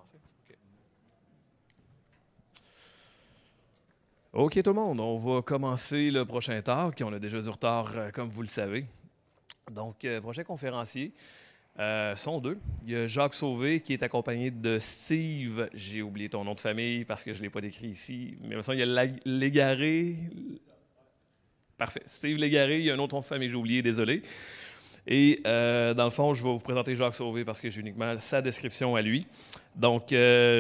commencer? OK, tout le monde, on va commencer le prochain talk. On a déjà du retard, comme vous le savez. Donc, prochain conférencier, sont deux. Il y a Jacques Sauvé qui est accompagné de Steve. J'ai oublié ton nom de famille parce que je ne l'ai pas décrit ici. Mais il y a Légaré. Parfait. Steve Légaré, il y a un autre nom de famille, j'ai oublié, désolé. Et dans le fond, je vais vous présenter Jacques Sauvé parce que j'ai uniquement sa description à lui. Donc,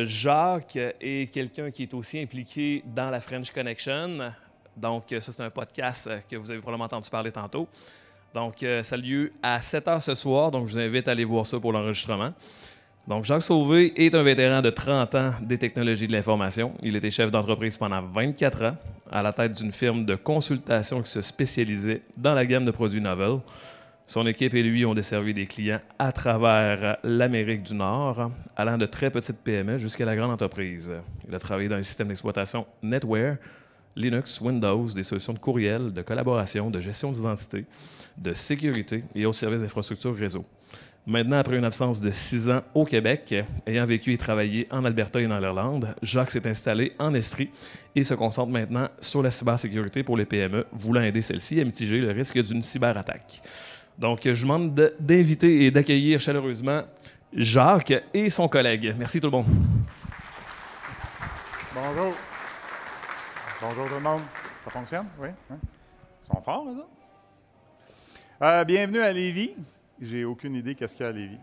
Jacques est quelqu'un qui est aussi impliqué dans la French Connection. Donc, ça, c'est un podcast que vous avez probablement entendu parler tantôt. Donc, ça a lieu à 7 h ce soir. Donc, je vous invite à aller voir ça pour l'enregistrement. Donc, Jacques Sauvé est un vétéran de 30 ans des technologies de l'information. Il était chef d'entreprise pendant 24 ans à la tête d'une firme de consultation qui se spécialisait dans la gamme de produits novel. Son équipe et lui ont desservi des clients à travers l'Amérique du Nord, allant de très petites PME jusqu'à la grande entreprise. Il a travaillé dans les systèmes d'exploitation NetWare, Linux, Windows, des solutions de courriel, de collaboration, de gestion d'identité, de sécurité et autres services d'infrastructure réseau. Maintenant, après une absence de 6 ans au Québec, ayant vécu et travaillé en Alberta et dans l'Irlande, Jacques s'est installé en Estrie et se concentre maintenant sur la cybersécurité pour les PME, voulant aider celles-ci à mitiger le risque d'une cyberattaque. Donc, je vous demande d'inviter et d'accueillir chaleureusement Jacques et son collègue. Merci tout le monde. Bonjour. Bonjour tout le monde. Ça fonctionne? Oui? Hein? Ils sont forts, ça? Bienvenue à Lévis. J'ai aucune idée qu'est-ce qu'il y a à Lévis.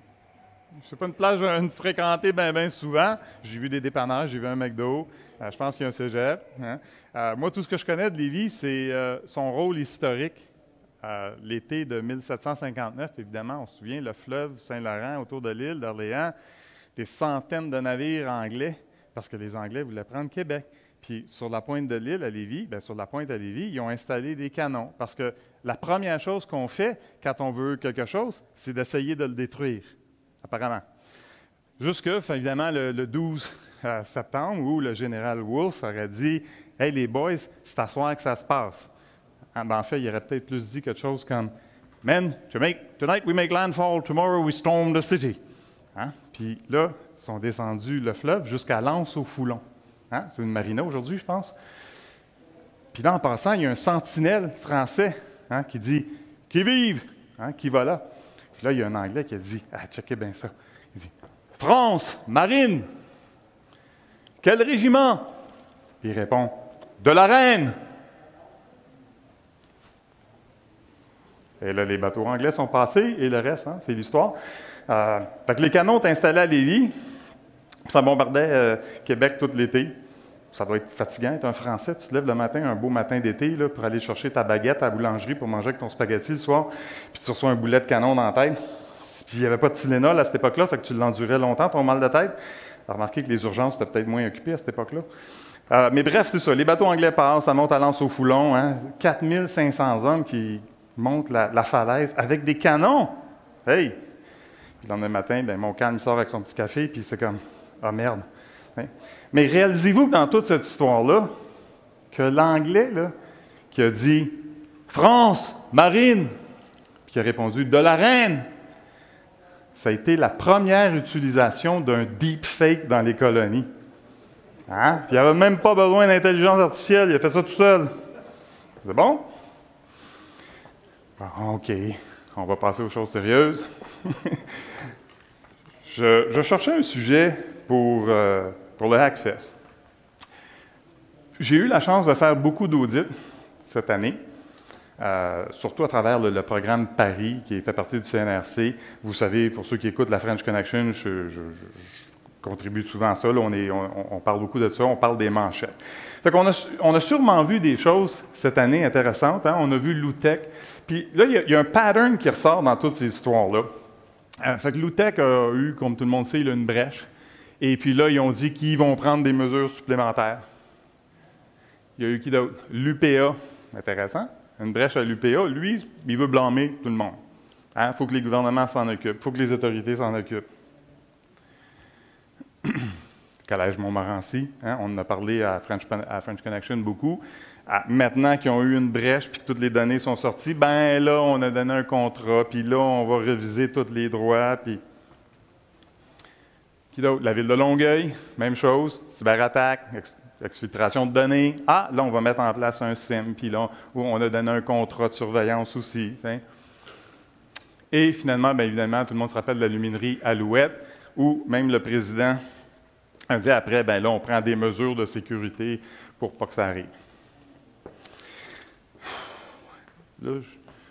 C'est pas une place que je fréquenter bien souvent. J'ai vu des dépanneurs, j'ai vu un McDo. Je pense qu'il y a un cégep. Hein? Moi, tout ce que je connais de Lévis, c'est son rôle historique. L'été de 1759, évidemment, on se souvient, le fleuve Saint-Laurent autour de l'île d'Orléans, des centaines de navires anglais, parce que les Anglais voulaient prendre Québec. Puis sur la pointe de l'île à Lévis, sur la pointe à Lévis, ils ont installé des canons, parce que la première chose qu'on fait quand on veut quelque chose, c'est d'essayer de le détruire, apparemment. Jusque, évidemment, le 12 septembre, où le général Wolfe aurait dit « Hey, les boys, c'est à soir que ça se passe. » En fait, il aurait peut-être plus dit quelque chose comme « Men, tonight we make landfall, tomorrow we storm the city. Hein? » Puis là, ils sont descendus le fleuve jusqu'à L'Anse-au-Foulon. Hein? C'est une marina aujourd'hui, je pense. Puis là, en passant, il y a un sentinelle français qui dit « Qui vive? Hein? Qui va là? » Puis là, il y a un Anglais qui a dit « Ah, checkez bien ça. » Il dit « France, marine. Quel régiment? » Il répond « De la reine. » Et là, les bateaux anglais sont passés, et le reste, c'est l'histoire. Fait que les canons sont installés à Lévis, ça bombardait Québec tout l'été. Ça doit être fatigant, être un Français. Tu te lèves le matin, un beau matin d'été, là, pour aller chercher ta baguette à la boulangerie pour manger avec ton spaghetti le soir, puis tu reçois un boulet de canon dans la tête. Puis il n'y avait pas de Tylenol à cette époque-là, fait que tu l'endurais longtemps, ton mal de tête. Tu as remarqué que les urgences étaient peut-être moins occupées à cette époque-là. Mais bref, c'est ça. Les bateaux anglais passent, ça monte à L'Anse-au-Foulon. Hein, 4500 hommes qui monte la falaise avec des canons. Hey! Puis le lendemain matin, mon calme sort avec son petit café, puis c'est comme « Ah, merde! Hein? » Mais réalisez-vous que dans toute cette histoire-là, que l'Anglais, là, qui a dit « France, marine », puis qui a répondu « De la reine », ça a été la première utilisation d'un deepfake dans les colonies. Hein? Puis il n'avait même pas besoin d'intelligence artificielle, il a fait ça tout seul. C'est bon? OK, on va passer aux choses sérieuses. je cherchais un sujet pour le Hackfest. J'ai eu la chance de faire beaucoup d'audits cette année, surtout à travers le programme Paris, qui fait partie du CNRC. Vous savez, pour ceux qui écoutent la French Connection, je contribue souvent à ça. Là, on parle beaucoup de ça, on parle des manchettes. Fait qu'on on a sûrement vu des choses cette année intéressantes. Hein? On a vu Loutech. Puis là, il y a un pattern qui ressort dans toutes ces histoires-là. Fait que Loutech a eu, comme tout le monde sait, il a une brèche. Et puis là, ils ont dit qu'ils vont prendre des mesures supplémentaires. Il y a eu qui d'autre? L'UPA. Intéressant. Une brèche à l'UPA. Lui, il veut blâmer tout le monde. Il faut que les gouvernements s'en occupent. Il faut que les autorités s'en occupent. Collège Montmorency, hein, on en a parlé à French Connection beaucoup. Maintenant qu'ils ont eu une brèche puis que toutes les données sont sorties, là, on a donné un contrat, puis là, on va réviser tous les droits. Puis Qui d'autre? La ville de Longueuil, même chose, cyberattaque, exfiltration de données. Ah, là, on va mettre en place un SIM, puis là, où on a donné un contrat de surveillance aussi. Hein. Et finalement, bien évidemment, tout le monde se rappelle de la luminerie Alouette, où même le président a dit après, bien là, on prend des mesures de sécurité pour pas que ça arrive. Là,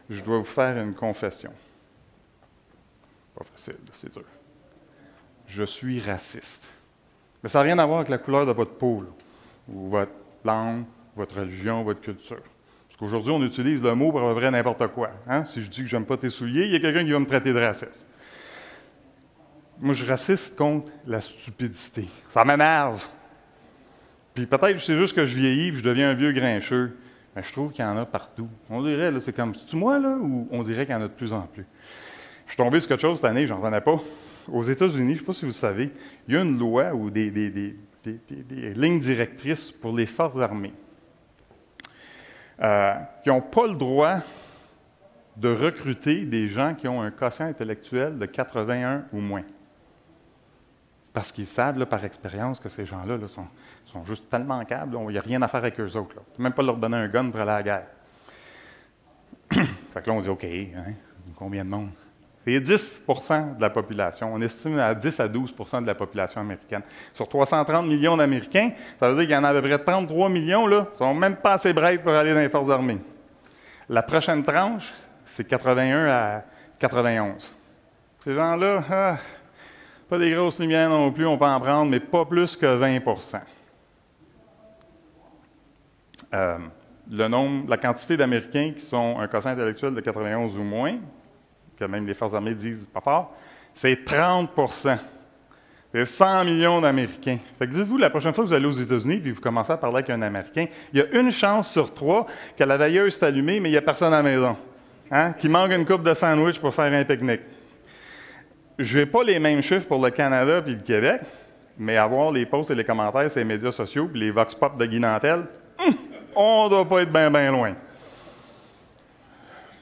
je dois vous faire une confession. Pas facile, c'est dur. Je suis raciste. Mais ça n'a rien à voir avec la couleur de votre peau, là, ou votre langue, votre religion, votre culture. Parce qu'aujourd'hui, on utilise le mot pour à peu près n'importe quoi. Hein? Si je dis que j'aime pas tes souliers, il y a quelqu'un qui va me traiter de raciste. Moi, je suis raciste contre la stupidité. Ça m'énerve. Puis peut-être c'est juste que je vieillis et je deviens un vieux grincheux. Mais je trouve qu'il y en a partout. On dirait, là, c'est comme, c'est-tu moi, là, ou on dirait qu'il y en a de plus en plus. Je suis tombé sur quelque chose cette année, j'en revenais pas. Aux États-Unis, je ne sais pas si vous savez, il y a une loi ou des lignes directrices pour les forces armées qui n'ont pas le droit de recruter des gens qui ont un quotient intellectuel de 81 ou moins. Parce qu'ils savent, là, par expérience, que ces gens-là là, sont juste tellement câbles, il n'y a rien à faire avec eux autres. Là. Même pas leur donner un gun pour aller à la guerre. Fait que là, on dit, OK, hein, combien de monde? C'est 10 de la population. On estime à 10 à 12 de la population américaine. Sur 330 millions d'Américains, ça veut dire qu'il y en a à peu près 33 millions qui ne sont même pas assez bright pour aller dans les forces armées. La prochaine tranche, c'est 81 à 91. Ces gens-là, pas des grosses lumières non plus, on peut en prendre, mais pas plus que 20 la quantité d'Américains qui sont un quotient intellectuel de 91 ou moins, que même les forces armées disent pas fort, c'est 30 C'est 100 millions d'Américains. Fait que dites-vous, la prochaine fois que vous allez aux États-Unis et vous commencez à parler avec un Américain, il y a une chance sur 3 que la veilleuse est allumée, mais il n'y a personne à la maison. Hein? Qu'il manque une coupe de sandwich pour faire un pique-nique. Je n'ai pas les mêmes chiffres pour le Canada et le Québec, mais avoir les posts et les commentaires sur les médias sociaux et les vox pop de Guy Nantel, on ne doit pas être bien loin.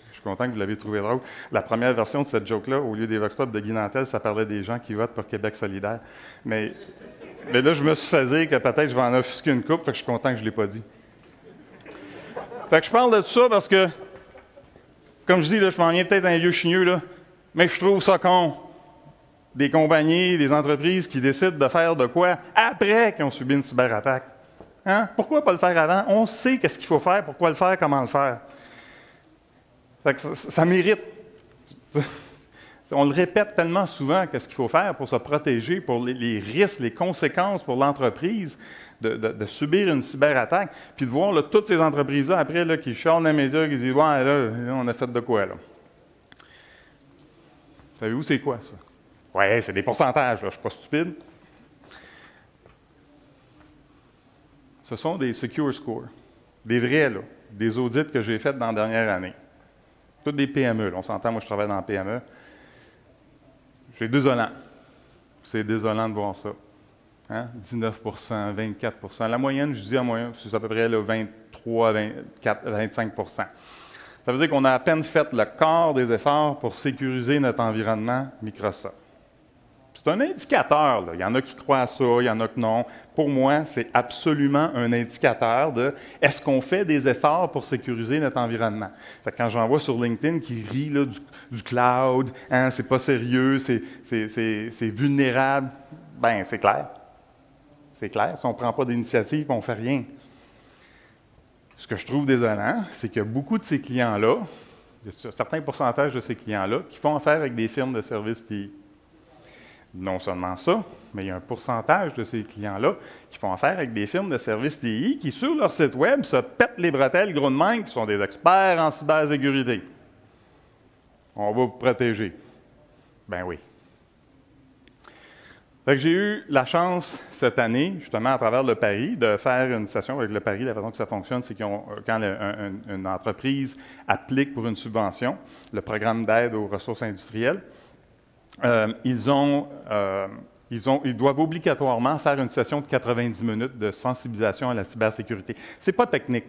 Je suis content que vous l'ayez trouvé drôle. La première version de cette joke-là, au lieu des vox pop de Guy Nantel, ça parlait des gens qui votent pour Québec solidaire. Mais là, je me suis fait dire que peut-être je vais en offusquer une coupe, fait que je suis content que je ne l'ai pas dit. Fait que je parle de tout ça parce que, comme je dis, là, je m'en viens peut-être un vieux chigneux, là, mais je trouve ça con. Des compagnies, des entreprises qui décident de faire de quoi après qu'ils ont subi une cyberattaque. Hein? Pourquoi pas le faire avant? On sait qu'est-ce qu'il faut faire, pourquoi le faire, comment le faire. Fait que ça mérite. On le répète tellement souvent qu'est-ce qu'il faut faire pour se protéger, pour les risques, les conséquences pour l'entreprise de subir une cyberattaque, puis de voir là, toutes ces entreprises-là, après, là, qui chialent dans les médias, qui disent « Ouais, là, on a fait de quoi, là? » Savez-vous c'est quoi, ça? Ouais, c'est des pourcentages, là, je ne suis pas stupide. Ce sont des secure scores, des vrais, là, des audits que j'ai faits dans la dernière année. Toutes des PME, là. On s'entend, moi je travaille dans la PME. C'est désolant. C'est désolant de voir ça. Hein? 19 24 La moyenne, je dis en moyenne, c'est à peu près là, 23, 24, 25 Ça veut dire qu'on a à peine fait le quart des efforts pour sécuriser notre environnement Microsoft. C'est un indicateur, là. Il y en a qui croient à ça, il y en a que non. Pour moi, c'est absolument un indicateur de est-ce qu'on fait des efforts pour sécuriser notre environnement. Fait que quand j'en vois sur LinkedIn qui rit là, du cloud, hein, c'est pas sérieux, c'est vulnérable, bien, c'est clair. C'est clair. Si on ne prend pas d'initiative, on ne fait rien. Ce que je trouve désolant, c'est que beaucoup de ces clients-là, il y a un certain pourcentage de ces clients-là qui font affaire avec des firmes de services TI. Non seulement ça, mais il y a un pourcentage de ces clients-là qui font affaire avec des firmes de services TI qui, sur leur site Web, se pètent les bretelles gros de même, qui sont des experts en cybersécurité. On va vous protéger. Ben oui. Fait que j'ai eu la chance cette année, justement à travers le Paris, de faire une session avec le Paris. La façon que ça fonctionne, c'est quand une entreprise applique pour une subvention, le programme d'aide aux ressources industrielles, ils doivent obligatoirement faire une session de 90 minutes de sensibilisation à la cybersécurité. Ce n'est pas technique.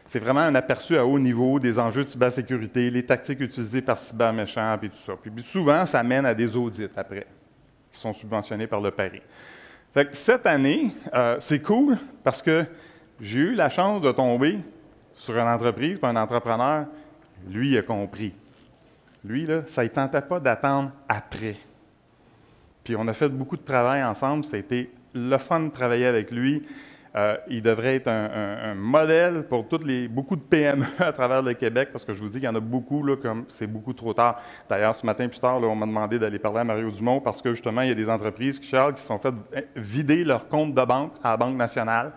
C'est vraiment un aperçu à haut niveau des enjeux de cybersécurité, les tactiques utilisées par cyberméchants et tout ça. Puis souvent, ça mène à des audits après, qui qui sont subventionnés par le Paris. Fait que cette année, c'est cool parce que j'ai eu la chance de tomber sur une entreprise, un entrepreneur, lui, il a compris. Lui, là, ça ne tentait pas d'attendre après. Puis on a fait beaucoup de travail ensemble, ça a été le fun de travailler avec lui. Il devrait être un modèle pour beaucoup de PME à travers le Québec, parce que je vous dis qu'il y en a beaucoup, là, comme c'est beaucoup trop tard. D'ailleurs, ce matin, plus tard, là, on m'a demandé d'aller parler à Mario Dumont, parce que justement, il y a des entreprises qui se sont fait vider leur compte de banque à la Banque nationale.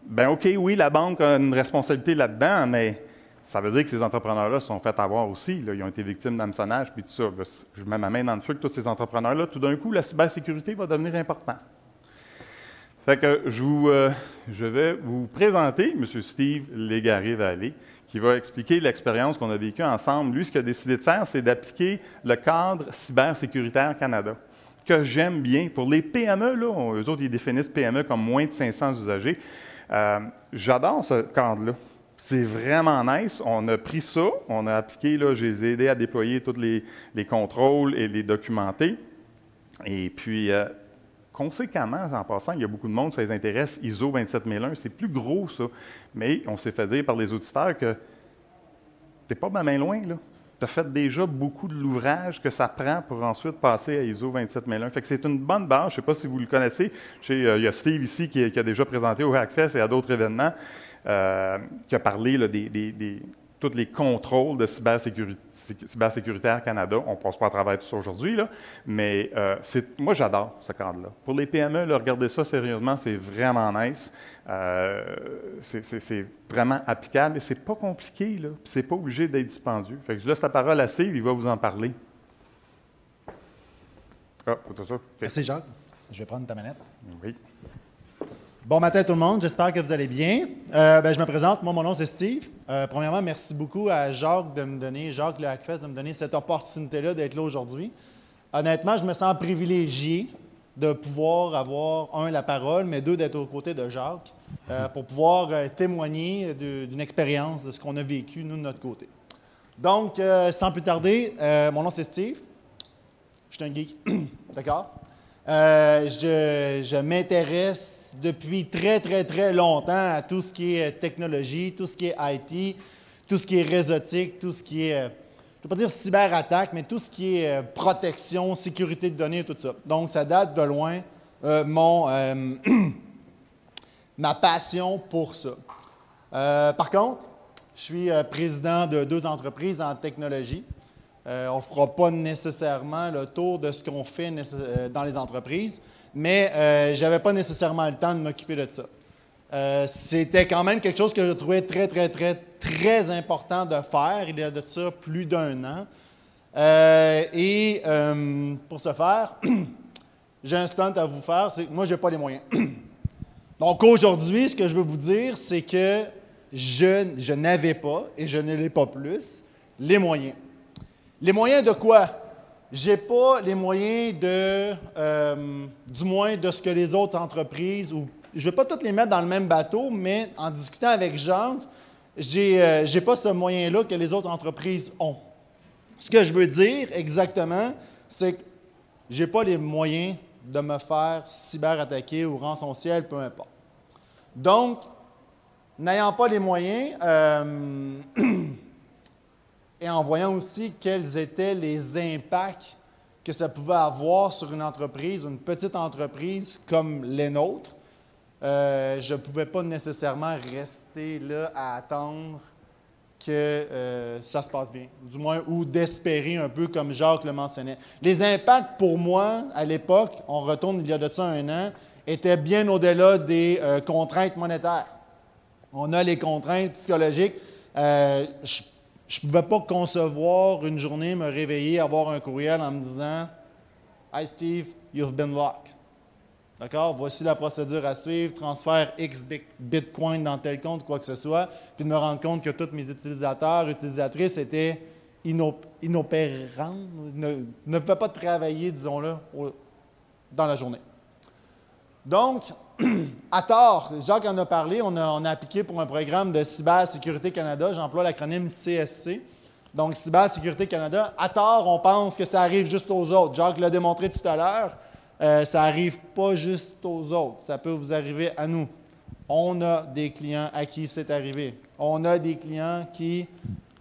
Bien, OK, oui, la banque a une responsabilité là-dedans, mais ça veut dire que ces entrepreneurs-là se sont fait avoir aussi. Là. Ils ont été victimes d'hameçonnage, puis tout ça. Je mets ma main dans le feu que tous ces entrepreneurs-là, tout d'un coup, la cybersécurité va devenir importante. Fait que je vais vous présenter M. Steve Légaré-Vallée, qui va expliquer l'expérience qu'on a vécue ensemble. Lui, ce qu'il a décidé de faire, c'est d'appliquer le cadre cybersécuritaire Canada, que j'aime bien. Pour les PME, là, eux autres, ils définissent PME comme moins de 500 usagers. J'adore ce cadre-là. C'est vraiment nice. On a pris ça, on a appliqué, là, je les ai aidés à déployer tous les contrôles et les documenter. Et puis, conséquemment, en passant, il y a beaucoup de monde, ça les intéresse, ISO 27001, c'est plus gros, ça. Mais on s'est fait dire par les auditeurs que tu n'es pas ma main loin, là. Tu as fait déjà beaucoup de l'ouvrage que ça prend pour ensuite passer à ISO 27001. Fait que c'est une bonne base. Je ne sais pas si vous le connaissez. Il y a Steve ici qui a déjà présenté au Hackfest et à d'autres événements, qui a parlé là, tous les contrôles de cybersécuritaire Canada. On ne passe pas à travers tout ça aujourd'hui, là, mais moi, j'adore ce cadre-là. Pour les PME, là, regardez ça sérieusement, c'est vraiment nice. C'est vraiment applicable et c'est pas compliqué, là, puis c'est pas obligé d'être dispendieux. Fait que je laisse la parole à Steve, il va vous en parler. Ah, c'est ça. Okay. Merci, Jacques. Je vais prendre ta manette. Oui. Bon matin tout le monde, j'espère que vous allez bien. Je me présente, moi mon nom c'est Steve. Premièrement, merci beaucoup à Jacques Jacques le Hackfest de me donner cette opportunité-là d'être là aujourd'hui. Honnêtement, je me sens privilégié de pouvoir avoir, la parole, mais deux, d'être aux côtés de Jacques pour pouvoir témoigner d'une expérience de ce qu'on a vécu, nous, de notre côté. Donc, sans plus tarder, mon nom c'est Steve. Je suis un geek, d'accord? Je m'intéresse depuis très, très, très longtemps à tout ce qui est technologie, tout ce qui est IT, tout ce qui est réseautique, tout ce qui est, je ne vais pas dire cyberattaque, mais tout ce qui est protection, sécurité de données, tout ça. Donc, ça date de loin ma passion pour ça. Par contre, je suis président de 2 entreprises en technologie. On ne fera pas nécessairement le tour de ce qu'on fait dans les entreprises, mais je n'avais pas nécessairement le temps de m'occuper de ça. C'était quand même quelque chose que je trouvais très, très, très, très important de faire. Il y a de ça plus d'1 an. Pour ce faire, j'ai un stunt à vous faire, c'est que moi, je n'ai pas les moyens. Donc aujourd'hui, ce que je veux vous dire, c'est que je n'avais pas, et je ne l'ai pas plus, les moyens. Les moyens de quoi? Je n'ai pas les moyens du moins de ce que les autres entreprises, ou je ne vais pas toutes les mettre dans le même bateau, mais en discutant avec Jacques, je n'ai pas ce moyen-là que les autres entreprises ont. Ce que je veux dire exactement, c'est que je n'ai pas les moyens de me faire cyberattaquer ou rançon-ciel, peu importe. Donc, n'ayant pas les moyens, et en voyant aussi quels étaient les impacts que ça pouvait avoir sur une entreprise, une petite entreprise comme les nôtres, je ne pouvais pas nécessairement rester là à attendre que ça se passe bien, du moins, ou d'espérer un peu comme Jacques le mentionnait. Les impacts pour moi, à l'époque, on retourne il y a de ça 1 an, étaient bien au-delà des contraintes monétaires. On a les contraintes psychologiques. Je ne pouvais pas concevoir une journée, me réveiller, avoir un courriel en me disant « Hi Steve, you've been locked. » D'accord? Voici la procédure à suivre, transfert X Bitcoin dans tel compte, quoi que ce soit, puis de me rendre compte que tous mes utilisateurs, utilisatrices étaient inopérants, ne pouvaient pas travailler, disons-le, dans la journée. Donc, à tort, Jacques en a parlé, on a appliqué pour un programme de Cybersécurité Canada, j'emploie l'acronyme CSC, donc Cybersécurité Canada. À tort, on pense que ça arrive juste aux autres. Jacques l'a démontré tout à l'heure. ça n'arrive pas juste aux autres, ça peut vous arriver à nous. On a des clients à qui c'est arrivé. On a des clients qui,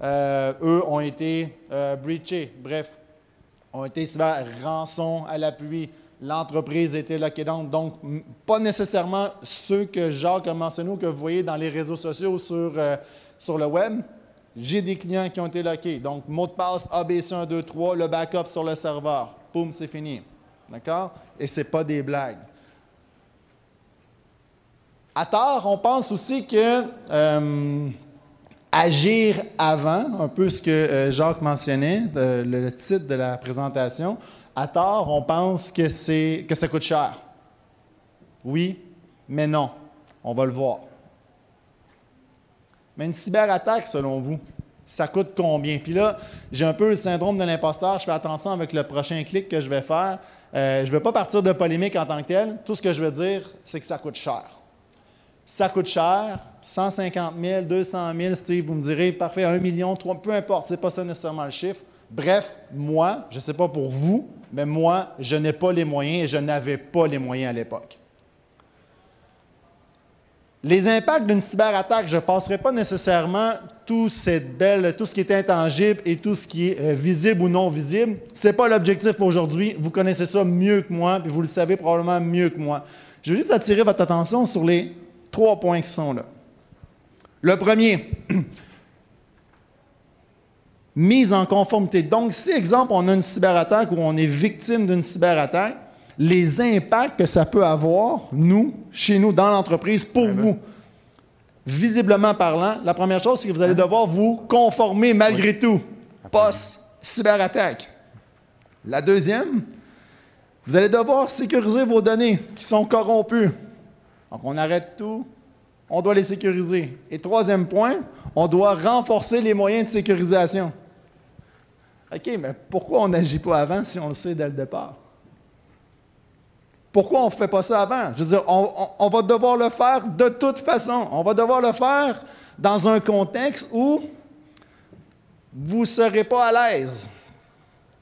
eux, ont été breachés, bref, ont été rançon à l'appui. L'entreprise était lockée down. Donc, pas nécessairement ceux que Jacques a mentionnés ou que vous voyez dans les réseaux sociaux sur le web. J'ai des clients qui ont été lockés. Donc, mot de passe ABC123, le backup sur le serveur. Boum, c'est fini. D'accord? Et ce n'est pas des blagues. À tort, on pense aussi que agir avant, un peu ce que Jacques mentionnait, le titre de la présentation, à tort, on pense que ça coûte cher. Oui, mais non. On va le voir. Mais une cyberattaque, selon vous, ça coûte combien? Puis là, j'ai un peu le syndrome de l'imposteur. Je fais attention avec le prochain clic que je vais faire. Je ne vais pas partir de polémique en tant que tel. Tout ce que je veux dire, c'est que ça coûte cher. Ça coûte cher, 150 000, 200 000, Steve, vous me direz, parfait, 1 million, 3, peu importe, ce n'est pas ça nécessairement le chiffre. Bref, moi, je ne sais pas pour vous, mais moi, je n'ai pas les moyens et je n'avais pas les moyens à l'époque. Les impacts d'une cyberattaque, je ne passerai pas nécessairement tout ce qui est intangible et tout ce qui est visible ou non visible. Ce n'est pas l'objectif aujourd'hui. Vous connaissez ça mieux que moi, puis vous le savez probablement mieux que moi. Je veux juste attirer votre attention sur les 3 points qui sont là. Le premier, mise en conformité. Donc, si, exemple, on a une cyberattaque ou on est victime d'une cyberattaque, les impacts que ça peut avoir, nous, chez nous, dans l'entreprise, pour vous, visiblement parlant, la première chose, c'est que vous allez devoir vous conformer malgré tout, post-cyberattaque. La deuxième, vous allez devoir sécuriser vos données qui sont corrompues. Donc, on arrête tout, on doit les sécuriser. Et troisième point, on doit renforcer les moyens de sécurisation. OK, mais pourquoi on n'agit pas avant si on le sait dès le départ? Pourquoi on ne fait pas ça avant? Je veux dire, on va devoir le faire de toute façon. On va devoir le faire dans un contexte où vous ne serez pas à l'aise.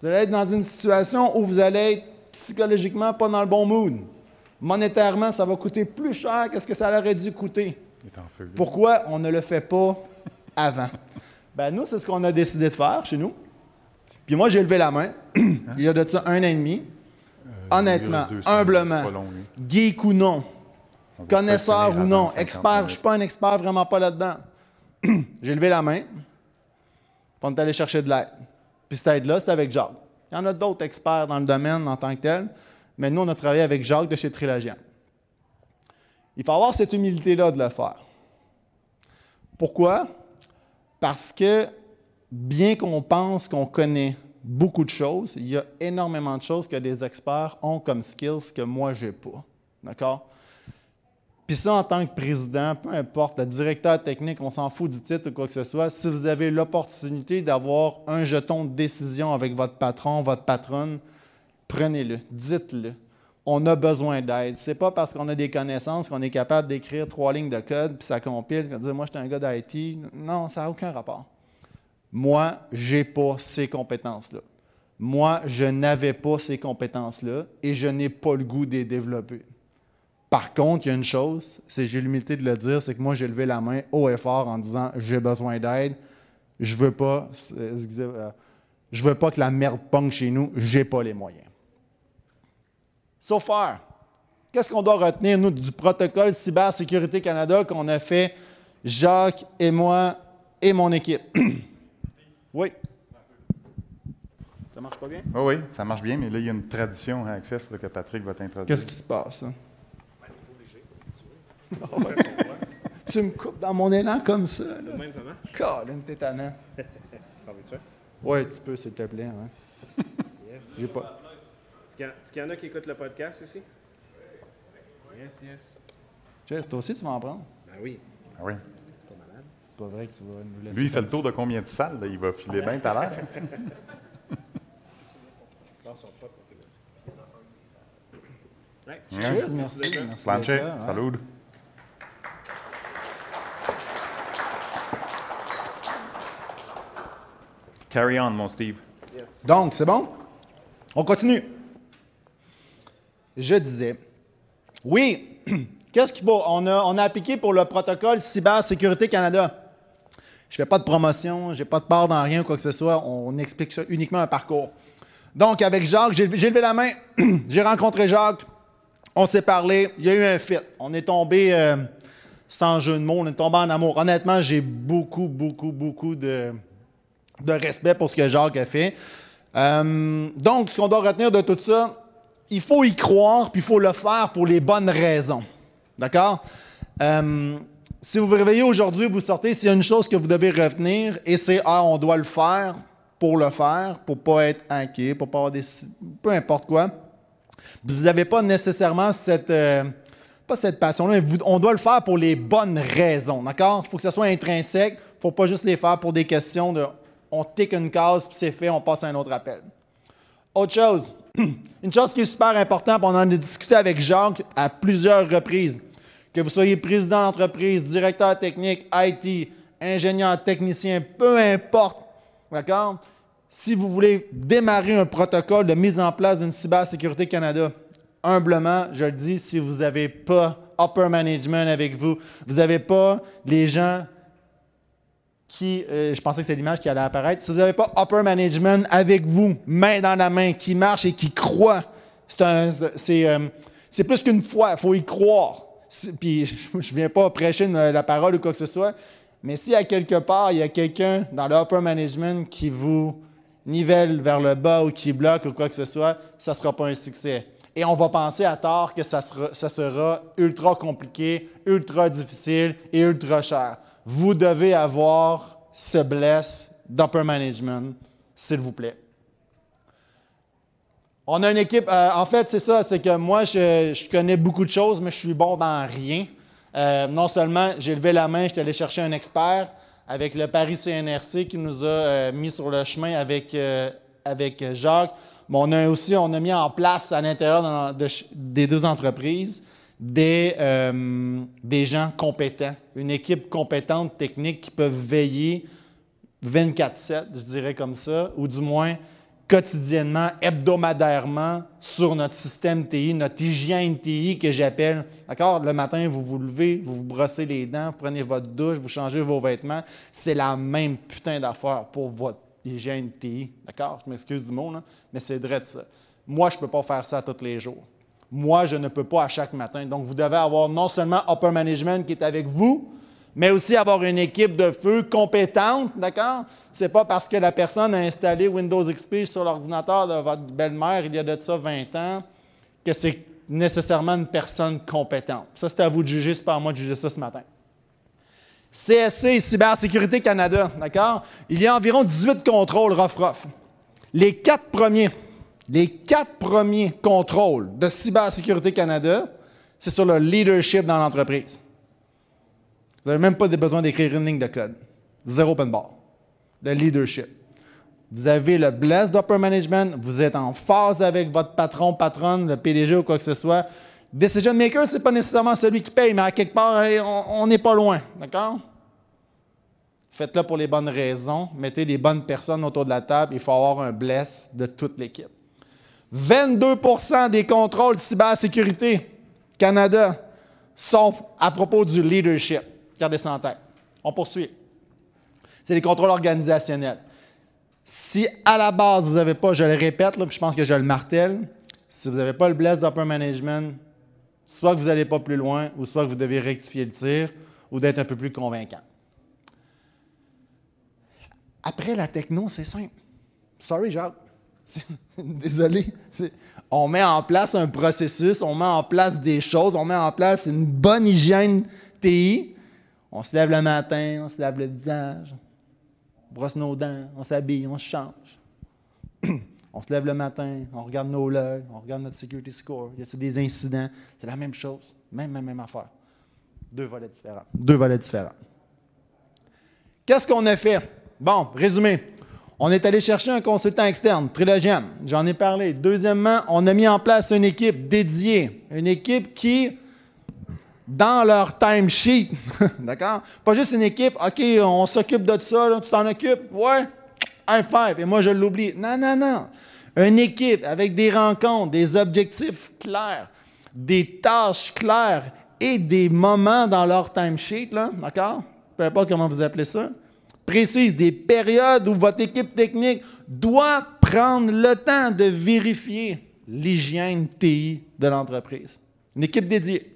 Vous allez être dans une situation où vous allez être psychologiquement pas dans le bon mood. Monétairement, ça va coûter plus cher que ce que ça aurait dû coûter. Pourquoi on ne le fait pas avant? Ben nous, c'est ce qu'on a décidé de faire chez nous. Puis moi, j'ai levé la main. Il y a de ça 1 an et demi. Honnêtement, humblement, geek ou non, connaisseur ou non, expert, je ne suis pas un expert, vraiment pas là-dedans. J'ai levé la main. On est allé chercher de l'aide. Puis cette aide-là, c'était avec Jacques. Il y en a d'autres experts dans le domaine en tant que tel. Mais nous, on a travaillé avec Jacques de chez Trilogian. Il faut avoir cette humilité-là de le faire. Pourquoi? Parce que bien qu'on pense qu'on connaît beaucoup de choses, il y a énormément de choses que les experts ont comme skills que moi, je n'ai pas. D'accord? Puis ça, en tant que président, peu importe, le directeur technique, on s'en fout du titre ou quoi que ce soit, si vous avez l'opportunité d'avoir un jeton de décision avec votre patron, votre patronne, prenez-le, dites-le. On a besoin d'aide. Ce n'est pas parce qu'on a des connaissances qu'on est capable d'écrire 3 lignes de code puis ça compile, dire « moi, je suis un gars d'IT ». Non, ça n'a aucun rapport. Moi, je n'ai pas ces compétences-là. Moi, je n'avais pas ces compétences-là et je n'ai pas le goût de les développer. Par contre, il y a une chose, c'est j'ai l'humilité de le dire, c'est que moi, j'ai levé la main haut et fort en disant « j'ai besoin d'aide, je veux pas que la merde ponge chez nous, j'ai pas les moyens ». So far, qu'est-ce qu'on doit retenir, nous, du protocole Cybersécurité Canada qu'on a fait, Jacques et moi et mon équipe? Oui. Ça marche pas bien? Oui, ça marche bien, mais là, il y a une tradition à Hackfest que Patrick va t'introduire. Qu'est-ce qui se passe? Hein? Tu me coupes dans mon élan comme ça. Ça même, ça marche? Colin, t'es tannant. Oui, tu peux, s'il te plaît. Hein? Yes. J'ai pas... Est-ce qu'il y en a qui écoutent le podcast ici? Yes, yes. Jeff, toi aussi, tu vas en prendre? Ben oui. Ah oui. Pas malade. Pas vrai que tu vas nous laisser... Lui, il fait le tour de combien de salles? Là? Il va filer bien tout à l'heure. Ouais. Cheers, merci. Merci Plancher, d'être là, hein. salut. Carry on, mon Steve. Yes. Donc, c'est bon? On continue. je disais, oui, qu'est-ce qu'il faut? On a appliqué pour le protocole Cybersécurité Canada. Je ne fais pas de promotion, je n'ai pas de part dans rien ou quoi que ce soit. On explique ça, uniquement un parcours. Donc, avec Jacques, j'ai levé la main, j'ai rencontré Jacques, on s'est parlé, il y a eu un fit. On est tombé, sans jeu de mots, on est tombé en amour. Honnêtement, j'ai beaucoup de respect pour ce que Jacques a fait. Donc, ce qu'on doit retenir de tout ça, il faut y croire, puis il faut le faire pour les bonnes raisons. D'accord? Si vous vous réveillez aujourd'hui, vous sortez, s'il y a une chose que vous devez retenir, et c'est « Ah, on doit le faire pour ne pas être hacké, pour ne pas avoir des... peu importe quoi ». Vous n'avez pas nécessairement pas cette passion-là, mais on doit le faire pour les bonnes raisons, d'accord? Il faut que ce soit intrinsèque, il ne faut pas juste les faire pour des questions de « on tique une case, puis c'est fait, on passe à un autre appel ». Autre chose, une chose qui est super importante, on en a discuté avec Jacques à plusieurs reprises, que vous soyez président d'entreprise, directeur technique, IT, ingénieur, technicien, peu importe, d'accord? Si vous voulez démarrer un protocole de mise en place d'une Cybersécurité Canada, humblement, je le dis, si vous n'avez pas upper management avec vous, vous n'avez pas les gens qui, je pensais que c'était l'image qui allait apparaître, si vous n'avez pas upper management avec vous, main dans la main, qui marche et qui croit, c'est plus qu'une foi, il faut y croire. Puis je ne viens pas prêcher la parole ou quoi que ce soit, mais si à quelque part, il y a quelqu'un dans le upper management qui vous nivelle vers le bas ou qui bloque ou quoi que ce soit, ça ne sera pas un succès. Et on va penser à tort que ça sera ultra compliqué, ultra difficile et ultra cher. Vous devez avoir ce bless d'upper management, s'il vous plaît. On a une équipe, en fait, c'est ça, c'est que moi, je connais beaucoup de choses, mais je suis bon dans rien. Non seulement j'ai levé la main, je suis allé chercher un expert avec le Paris CNRC qui nous a mis sur le chemin avec Jacques. Mais on a mis en place à l'intérieur des deux entreprises des gens compétents, une équipe compétente, technique, qui peuvent veiller 24/7, je dirais comme ça, ou du moins quotidiennement, hebdomadairement, sur notre système TI, notre hygiène TI que j'appelle. D'accord? Le matin, vous vous levez, vous vous brossez les dents, vous prenez votre douche, vous changez vos vêtements. C'est la même putain d'affaire pour votre hygiène TI. D'accord? Je m'excuse du mot, là, mais c'est vrai de ça. Moi, je ne peux pas faire ça tous les jours. Moi, je ne peux pas à chaque matin. Donc, vous devez avoir non seulement upper management qui est avec vous, mais aussi avoir une équipe de feu compétente, d'accord? Ce n'est pas parce que la personne a installé Windows XP sur l'ordinateur de votre belle-mère il y a de ça 20 ans que c'est nécessairement une personne compétente. Ça, c'est à vous de juger, ce n'est pas à moi de juger ça ce matin. CSC, Cybersécurité Canada, d'accord? Il y a environ 18 contrôles rough. Les quatre premiers contrôles de Cybersécurité Canada, c'est sur le leadership dans l'entreprise. Vous n'avez même pas besoin d'écrire une ligne de code. Zéro open bar. Le leadership. Vous avez le bless d'upper management, vous êtes en phase avec votre patron, patronne, le PDG ou quoi que ce soit. Decision maker, ce n'est pas nécessairement celui qui paye, mais à quelque part, on n'est pas loin. D'accord? Faites-le pour les bonnes raisons. Mettez les bonnes personnes autour de la table. Il faut avoir un bless de toute l'équipe. 22% des contrôles de cybersécurité Canada sont à propos du leadership. Gardez ça en tête. On poursuit. C'est les contrôles organisationnels. Si à la base, vous n'avez pas, je le répète, là, puis je pense que je le martèle, si vous n'avez pas le bless d'upper management, soit que vous n'allez pas plus loin, ou soit que vous devez rectifier le tir, ou d'être un peu plus convaincant. Après la techno, c'est simple. Sorry, Jacques. Désolé. On met en place un processus, on met en place des choses, on met en place une bonne hygiène TI. On se lève le matin, on se lave le visage, on brosse nos dents, on s'habille, on se change. On se lève le matin, on regarde nos logs, on regarde notre security score. Y a-t-il des incidents? C'est la même chose, même affaire. Deux volets différents. Qu'est-ce qu'on a fait? Bon, résumé. On est allé chercher un consultant externe, Trilogian. J'en ai parlé. Deuxièmement, on a mis en place une équipe dédiée. Une équipe qui, dans leur timesheet, d'accord? Pas juste une équipe, OK, on s'occupe de ça, là, tu t'en occupes? Ouais, high five, et moi je l'oublie. Non. Une équipe avec des rencontres, des objectifs clairs, des tâches claires et des moments dans leur timesheet, là, d'accord? Peu importe comment vous appelez ça. Précise des périodes où votre équipe technique doit prendre le temps de vérifier l'hygiène TI de l'entreprise. Une équipe dédiée.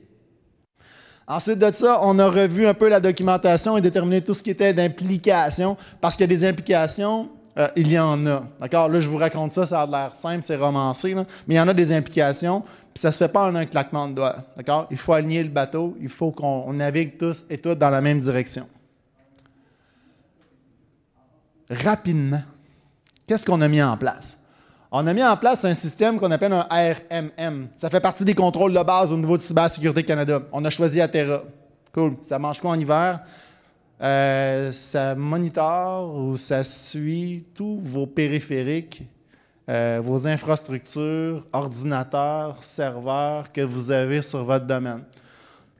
Ensuite de ça, on a revu un peu la documentation et déterminé tout ce qui était d'implication, parce qu'il y a des implications, il y en a. D'accord? Là, je vous raconte ça, ça a l'air simple, c'est romancé, là, mais il y en a des implications, puis ça ne se fait pas en un claquement de doigts. D'accord? Il faut aligner le bateau, il faut qu'on navigue tous et toutes dans la même direction. Rapidement, qu'est-ce qu'on a mis en place? On a mis en place un système qu'on appelle un RMM. Ça fait partie des contrôles de base au niveau de Cybersécurité Canada. On a choisi Atera. Cool. Ça mange quoi en hiver? Ça monitore ou ça suit tous vos périphériques, vos infrastructures, ordinateurs, serveurs que vous avez sur votre domaine.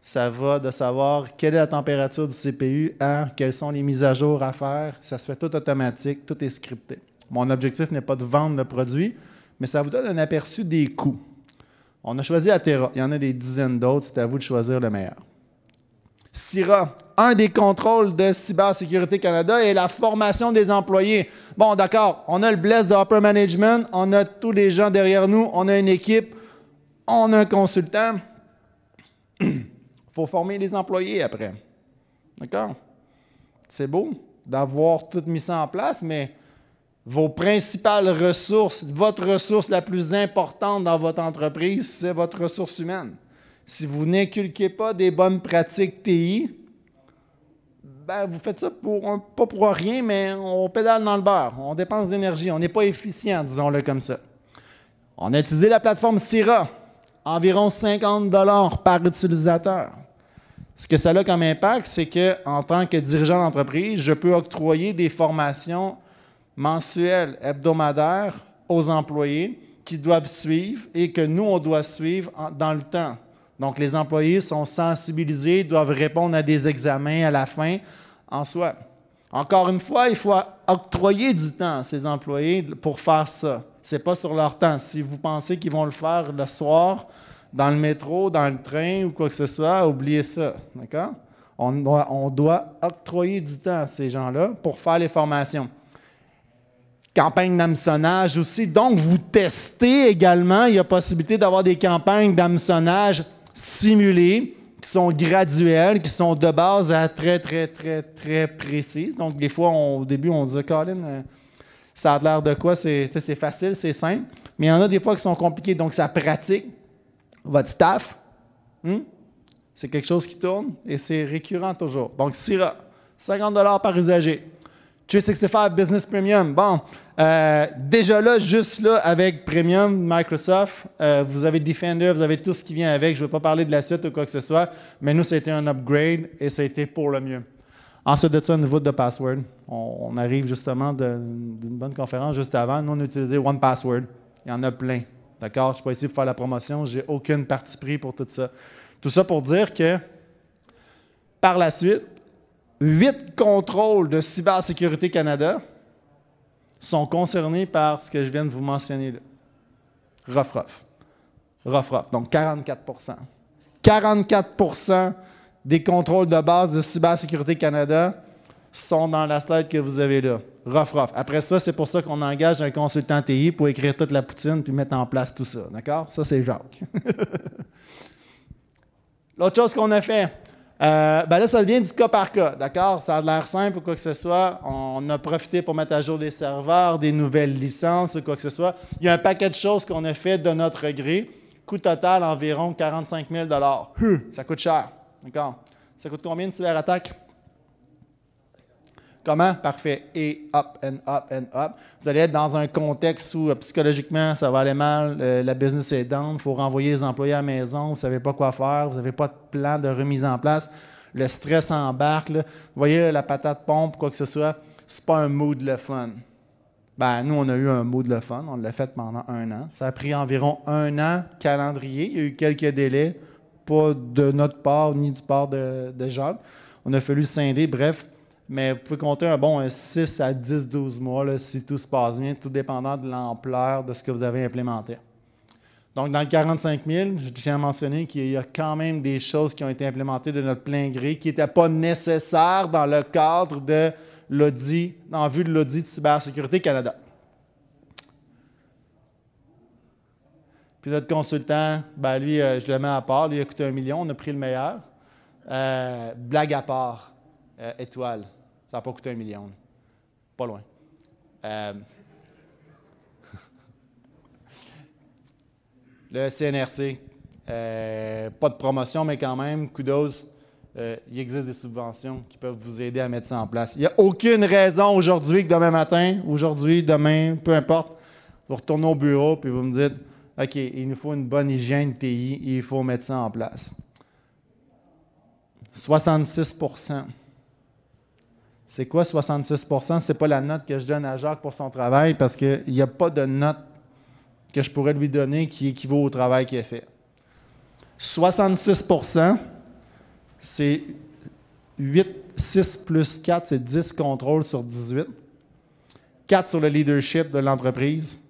Ça va de savoir quelle est la température du CPU, quelles sont les mises à jour à faire. Ça se fait tout automatique, tout est scripté. Mon objectif n'est pas de vendre le produit, mais ça vous donne un aperçu des coûts. On a choisi Atera. Il y en a des dizaines d'autres. C'est à vous de choisir le meilleur. CIRA, un des contrôles de Cybersécurité Canada est la formation des employés. Bon, d'accord, on a le bless de Upper Management, on a tous les gens derrière nous, on a une équipe, on a un consultant. Il faut former les employés après. D'accord? C'est beau d'avoir tout mis ça en place, mais vos principales ressources, votre ressource la plus importante dans votre entreprise, c'est votre ressource humaine. Si vous n'inculquez pas des bonnes pratiques TI, ben vous faites ça pas pour rien, mais on pédale dans le beurre. On dépense d'énergie. On n'est pas efficient, disons-le comme ça. On a utilisé la plateforme CIRA, environ 50 $ par utilisateur. Ce que ça a comme impact, c'est qu'en tant que dirigeant d'entreprise, je peux octroyer des formations mensuelles, hebdomadaires aux employés qui doivent suivre et que nous, on doit suivre dans le temps. Donc, les employés sont sensibilisés, doivent répondre à des examens à la fin en soi. Encore une fois, il faut octroyer du temps à ces employés pour faire ça. Ce n'est pas sur leur temps. Si vous pensez qu'ils vont le faire le soir, dans le métro, dans le train ou quoi que ce soit, oubliez ça. D'accord? On doit octroyer du temps à ces gens-là pour faire les formations. Campagne d'hameçonnage aussi. Donc, vous testez également. Il y a possibilité d'avoir des campagnes d'hameçonnage simulées qui sont graduelles, qui sont de base à très, très, très, très précises. Donc, des fois, au début, on dit « Colin, ça a l'air de quoi? C'est facile, c'est simple. » Mais il y en a des fois qui sont compliquées. Donc, ça pratique. Votre staff, c'est quelque chose qui tourne et c'est récurrent toujours. Donc, CIRA, 50 $ par usager. 365 Business Premium. Bon, déjà là, juste là, avec Premium, Microsoft, vous avez Defender, vous avez tout ce qui vient avec. Je ne veux pas parler de la suite ou quoi que ce soit, mais nous, ça a été un upgrade et ça a été pour le mieux. Ensuite de ça, au niveau de password, on arrive justement d'une bonne conférence juste avant. Nous, on a utilisé One Password. Il y en a plein. D'accord? Je ne suis pas ici pour faire la promotion. Je n'ai aucune partie pris pour tout ça. Tout ça pour dire que, par la suite, 8 contrôles de Cybersécurité Canada sont concernés par ce que je viens de vous mentionner là. Rough. Donc, 44 %. 44 % des contrôles de base de Cybersécurité Canada sont dans la slide que vous avez là. Rough. Après ça, c'est pour ça qu'on engage un consultant TI pour écrire toute la poutine puis mettre en place tout ça. D'accord? Ça, c'est Jacques. L'autre chose qu'on a fait, là, ça devient du cas par cas. D'accord? Ça a l'air simple ou quoi que ce soit. On a profité pour mettre à jour des serveurs, des nouvelles licences ou quoi que ce soit. Il y a un paquet de choses qu'on a fait de notre gré. Coût total, environ 45 000 $. Ça coûte cher. D'accord? Ça coûte combien une cyberattaque? Comment? Parfait. Et up and up and up. Vous allez être dans un contexte où psychologiquement, ça va aller mal, la business est down, il faut renvoyer les employés à la maison, vous ne savez pas quoi faire, vous n'avez pas de plan de remise en place, le stress embarque. Là. Vous voyez, la patate pompe, quoi que ce soit, c'est pas un mood le fun. Ben, nous, on a eu un mood le fun, on l'a fait pendant 1 an. Ça a pris environ 1 an calendrier, il y a eu quelques délais, pas de notre part ni du part de Jacques. On a fallu scinder, bref. mais vous pouvez compter un bon 6 à 10, 12 mois là, si tout se passe bien, tout dépendant de l'ampleur de ce que vous avez implémenté. Donc, dans le 45 000, je tiens à mentionner qu'il y a quand même des choses qui ont été implémentées de notre plein gré qui n'étaient pas nécessaires dans le cadre de l'audit, en vue de l'audit de Cybersécurité Canada. Puis notre consultant, ben lui, je le mets à part, lui, il a coûté 1 million, on a pris le meilleur. Blague à part, étoile, ça n'a pas coûté 1 million. Pas loin. Le CNRC, pas de promotion, mais quand même, kudos. Il existe des subventions qui peuvent vous aider à mettre ça en place. Il n'y a aucune raison aujourd'hui que demain matin, aujourd'hui, demain, peu importe, vous retournez au bureau et vous me dites « OK, il nous faut une bonne hygiène TI et il faut mettre ça en place. » 66 %. C'est quoi 66 %? Ce n'est pas la note que je donne à Jacques pour son travail parce qu'il n'y a pas de note que je pourrais lui donner qui équivaut au travail qu'il a fait. 66 %, c'est 6 plus 4, c'est 10 contrôles sur 18. 4 sur le leadership de l'entreprise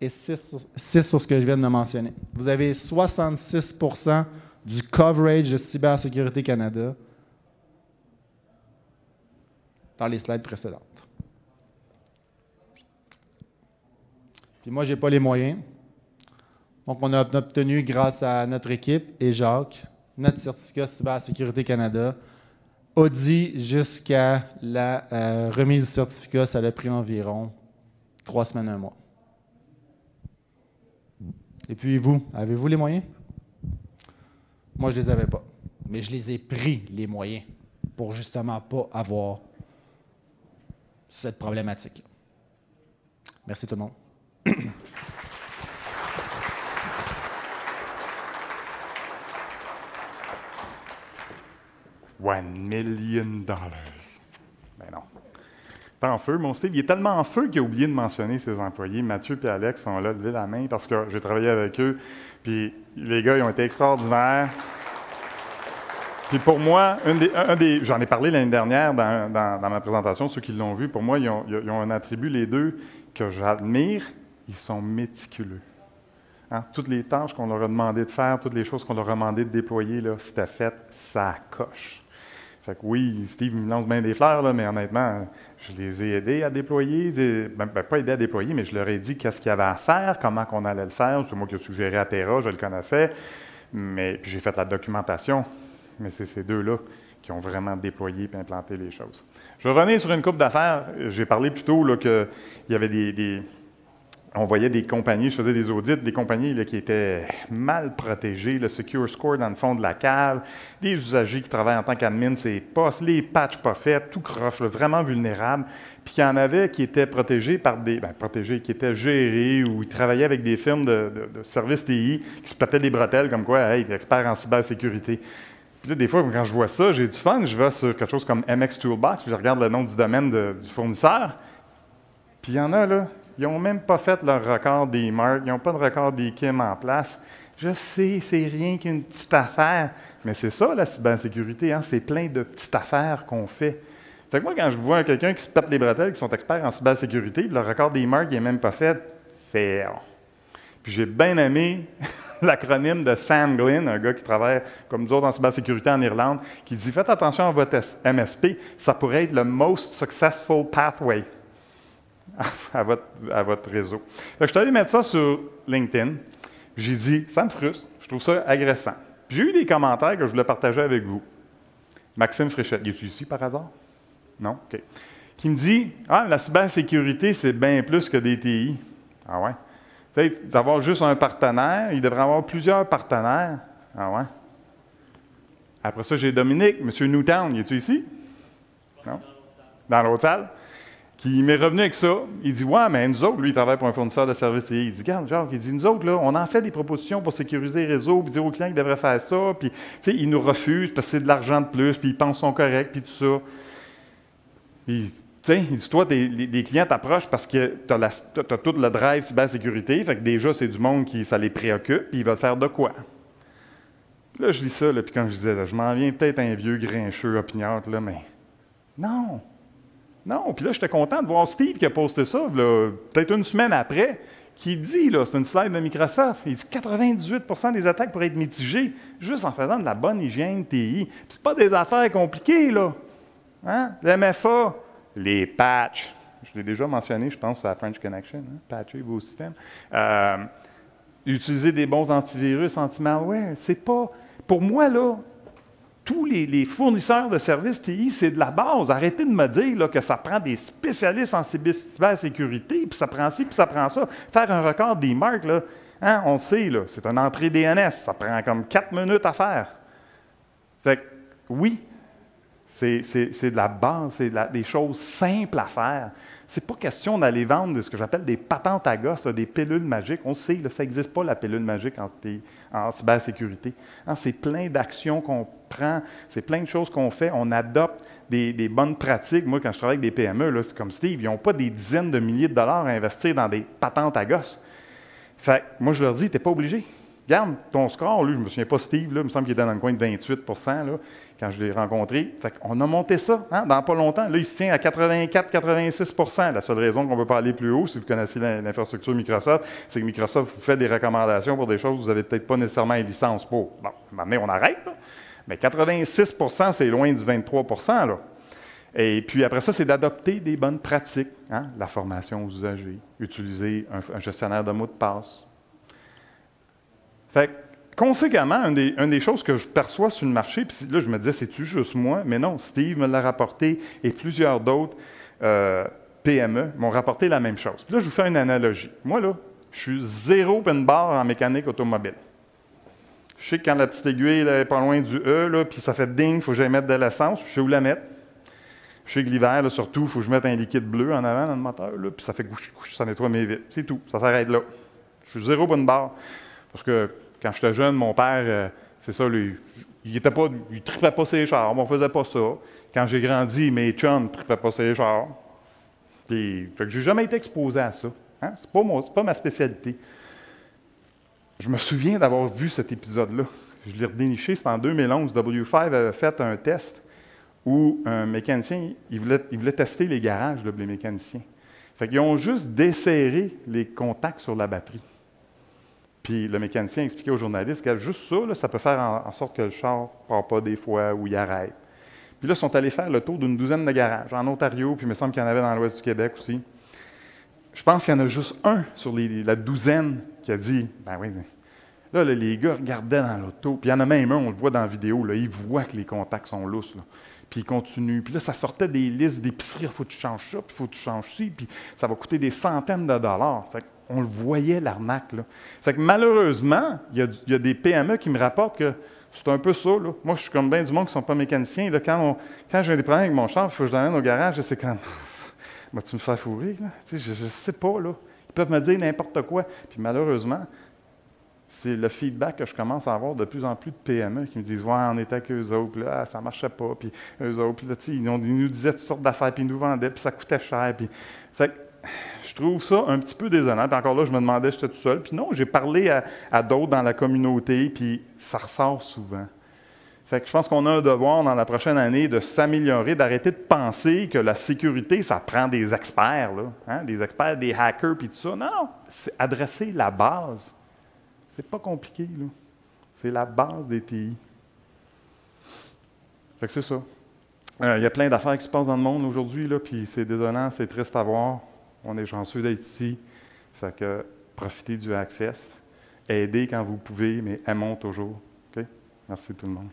et 6 sur ce que je viens de mentionner. Vous avez 66 % du coverage de Cybersécurité Canada dans les slides précédentes. Puis moi, je n'ai pas les moyens. Donc, on a obtenu, grâce à notre équipe et Jacques, notre certificat Cybersécurité Canada. Audit jusqu'à la remise du certificat, ça a pris environ 3 semaines, 1 mois. Et puis vous, avez-vous les moyens? Moi, je ne les avais pas. Mais je les ai pris, les moyens, pour justement pas avoir cette problématique. Merci tout le monde. $1 million. Ben non. T'es en feu, mon Steve. Il est tellement en feu qu'il a oublié de mentionner ses employés. Mathieu et Alex sont là, levez la main, parce que j'ai travaillé avec eux. Puis les gars, ils ont été extraordinaires. Puis pour moi, j'en ai parlé l'année dernière dans ma présentation, ceux qui l'ont vu, pour moi, ils ont un attribut, les deux, que j'admire. Ils sont méticuleux. Hein? Toutes les tâches qu'on leur a demandé de faire, toutes les choses qu'on leur a demandé de déployer, là, c'était fait, ça coche. Fait que oui, Steve me lance bien des fleurs, là, mais honnêtement, je les ai aidés à déployer. Pas aidés à déployer, mais je leur ai dit qu'est-ce qu'il y avait à faire, comment qu'on allait le faire. C'est moi qui ai suggéré à Terra, je le connaissais. Mais puis j'ai fait la documentation. Mais c'est ces deux-là qui ont vraiment déployé et implanté les choses. Je vais revenir sur une couple d'affaires. J'ai parlé plus tôt qu'il y avait on voyait des compagnies, je faisais des audits, des compagnies là, qui étaient mal protégées, le Secure Score dans le fond de la cave, des usagers qui travaillent en tant qu'admin, ces postes, les patchs pas faits, tout croche, là, vraiment vulnérables. Puis il y en avait qui étaient protégés par qui étaient gérés ou ils travaillaient avec des firmes de services TI qui se pétaient des bretelles comme quoi, hey, expert en cybersécurité. Puis là, des fois, quand je vois ça, j'ai du fun, je vais sur quelque chose comme MX Toolbox, puis je regarde le nom du domaine du fournisseur. Puis il y en a, là, ils n'ont même pas fait leur record des marques, ils n'ont pas de record des KIM en place. Je sais, c'est rien qu'une petite affaire, mais c'est ça, la cybersécurité, hein, c'est plein de petites affaires qu'on fait. Fait que moi, quand je vois quelqu'un qui se pète les bretelles, qui sont experts en cybersécurité, puis le record des marques n'est même pas fait, fail. Puis j'ai bien aimé l'acronyme de Sam Glynn, un gars qui travaille comme nous autres en cybersécurité en Irlande, qui dit « Faites attention à votre MSP, ça pourrait être le most successful pathway à votre réseau. » Fait que je suis allé mettre ça sur LinkedIn. J'ai dit « Ça me frustre, je trouve ça agressant. » J'ai eu des commentaires que je voulais partager avec vous. Maxime Fréchette, es-tu ici par hasard? Non? OK. Qui me dit « Ah, la cybersécurité, c'est bien plus que des TI. » Ah ouais? Peut-être d'avoir juste un partenaire, il devrait avoir plusieurs partenaires. Ah ouais? Après ça, j'ai Dominique, M. Newtown, es-tu ici? Non? Dans l'autre salle? Qui m'est revenu avec ça. Il dit « Ouais, mais nous autres, lui, il travaille pour un fournisseur de services TI. » Il dit « Regarde, Jacques, il dit, nous autres, là, on en fait des propositions pour sécuriser les réseaux, puis dire aux clients qu'ils devraient faire ça, puis, tu sais, ils nous refusent parce que c'est de l'argent de plus, puis ils pensent qu'ils sont corrects, puis tout ça. » Puis, tu sais, il dit, toi, les clients t'approchent parce que tu as tout le drive cybersécurité, fait que déjà, c'est du monde qui, ça les préoccupe, puis ils veulent faire de quoi? Puis là, je lis ça, là, puis comme je disais, là, je m'en viens peut-être un vieux grincheux opiniâtre, là, mais non! Non, puis là, j'étais content de voir Steve qui a posté ça, là, peut-être une semaine après, qui dit, là, c'est une slide de Microsoft, il dit 98% des attaques pourraient être mitigées juste en faisant de la bonne hygiène TI. Puis c'est pas des affaires compliquées, là. Hein? Le MFA, les patchs. Je l'ai déjà mentionné, je pense, à French Connection, hein? Patcher vos systèmes. Utiliser des bons antivirus, anti-malware, c'est pas... Pour moi, là, tous les fournisseurs de services TI, c'est de la base. Arrêtez de me dire là, que ça prend des spécialistes en cybersécurité, puis ça prend ci, puis ça prend ça. Faire un record des marques, là, hein, on le sait, là, c'est une entrée DNS. Ça prend comme 4 minutes à faire. Fait que, oui, c'est de la base, c'est des choses simples à faire. C'est pas question d'aller vendre de ce que j'appelle des patentes à gosse, là, des pilules magiques. On sait, là, ça n'existe pas, la pilule magique en cybersécurité. Hein, c'est plein d'actions qu'on prend, c'est plein de choses qu'on fait. On adopte des bonnes pratiques. Moi, quand je travaille avec des PME, là, c'est comme Steve, ils n'ont pas des dizaines de milliers de dollars à investir dans des patentes à gosse. Fait que moi, je leur dis, tu n'es pas obligé. Regarde ton score, lui, je ne me souviens pas, Steve, là, il me semble qu'il était dans le coin de 28 là, quand je l'ai rencontré. Fait qu'on a monté ça dans pas longtemps. Là, il se tient à 84-86 La seule raison qu'on ne peut pas aller plus haut, si vous connaissez l'infrastructure Microsoft, c'est que Microsoft vous fait des recommandations pour des choses que vous n'avez peut-être pas nécessairement les licences pour. Bon, maintenant, on arrête, là. Mais 86 c'est loin du 23 là. Et puis après ça, c'est d'adopter des bonnes pratiques. Hein? La formation aux usagers, utiliser un gestionnaire de mots de passe. Fait que, conséquemment, une des choses que je perçois sur le marché, puis là, je me disais, c'est-tu juste moi? Mais non, Steve me l'a rapporté et plusieurs d'autres PME m'ont rapporté la même chose. Puis là, je vous fais une analogie. Moi, là, je suis zéro open bar en mécanique automobile. Je sais que quand la petite aiguille là, est pas loin du E, là, puis ça fait ding, il faut que j'aille mettre de l'essence, je sais où la mettre. Je sais que l'hiver, là, surtout, il faut que je mette un liquide bleu en avant dans le moteur, là, puis ça fait couche, ça nettoie mes vitres. C'est tout, ça s'arrête là. Je suis zéro open bar. Parce que quand j'étais jeune, mon père, c'est ça, lui, il ne trippait pas ses chars, on ne faisait pas ça. Quand j'ai grandi, mes chums ne trippaient pas ses chars. Puis, je n'ai jamais été exposé à ça. Hein? Ce n'est pas ma spécialité. Je me souviens d'avoir vu cet épisode-là. Je l'ai redéniché, c'était en 2011. W5 avait fait un test où un mécanicien, il voulait tester les garages, là, les mécaniciens. Fait qu'ils ont juste desserré les contacts sur la batterie. Puis le mécanicien expliquait aux journalistes que juste ça, là, ça peut faire en sorte que le char ne part pas des fois ou il arrête. Puis là, ils sont allés faire le tour d'une douzaine de garages, en Ontario, puis il me semble qu'il y en avait dans l'ouest du Québec aussi. Je pense qu'il y en a juste un sur la douzaine qui a dit « Ben oui, là, les gars regardaient dans l'auto, puis il y en a même un, on le voit dans la vidéo, là, il voit que les contacts sont lousses, là. Puis il continue. Puis là, ça sortait des listes d'épicerie, il faut que tu changes ça, puis il faut que tu changes ci, puis ça va coûter des centaines de dollars. » Fait on le voyait, l'arnaque, là. Fait que malheureusement, il y a des PME qui me rapportent que c'est un peu ça, là. Moi, je suis comme bien du monde qui ne sont pas mécaniciens. Là, quand j'ai des problèmes avec mon char, il faut que je l'amène au garage, c'est comme vas-tu me faire fourrer, là? Tu sais, je ne sais pas, là. Ils peuvent me dire n'importe quoi. Puis malheureusement, c'est le feedback que je commence à avoir de plus en plus de PME qui me disent « Ouais, on était avec eux autres, puis là, ça ne marchait pas. » Puis eux autres, puis là, ils nous disaient toutes sortes d'affaires, puis ils nous vendaient, puis ça coûtait cher. Puis... Fait que, je trouve ça un petit peu désolant. Puis encore là, je me demandais, j'étais tout seul. Puis non, j'ai parlé à d'autres dans la communauté, puis ça ressort souvent. Fait que je pense qu'on a un devoir dans la prochaine année de s'améliorer, d'arrêter de penser que la sécurité, ça prend des experts, là, hein, des experts, des hackers, puis tout ça. Non, c'est adresser la base. C'est pas compliqué, là. C'est la base des TI. Fait que c'est ça. Il y a plein d'affaires qui se passent dans le monde aujourd'hui, là, puis c'est désolant, c'est triste à voir. On est chanceux d'être ici. Fait que profitez du Hackfest. Aidez quand vous pouvez, mais aimons toujours. Okay? Merci tout le monde.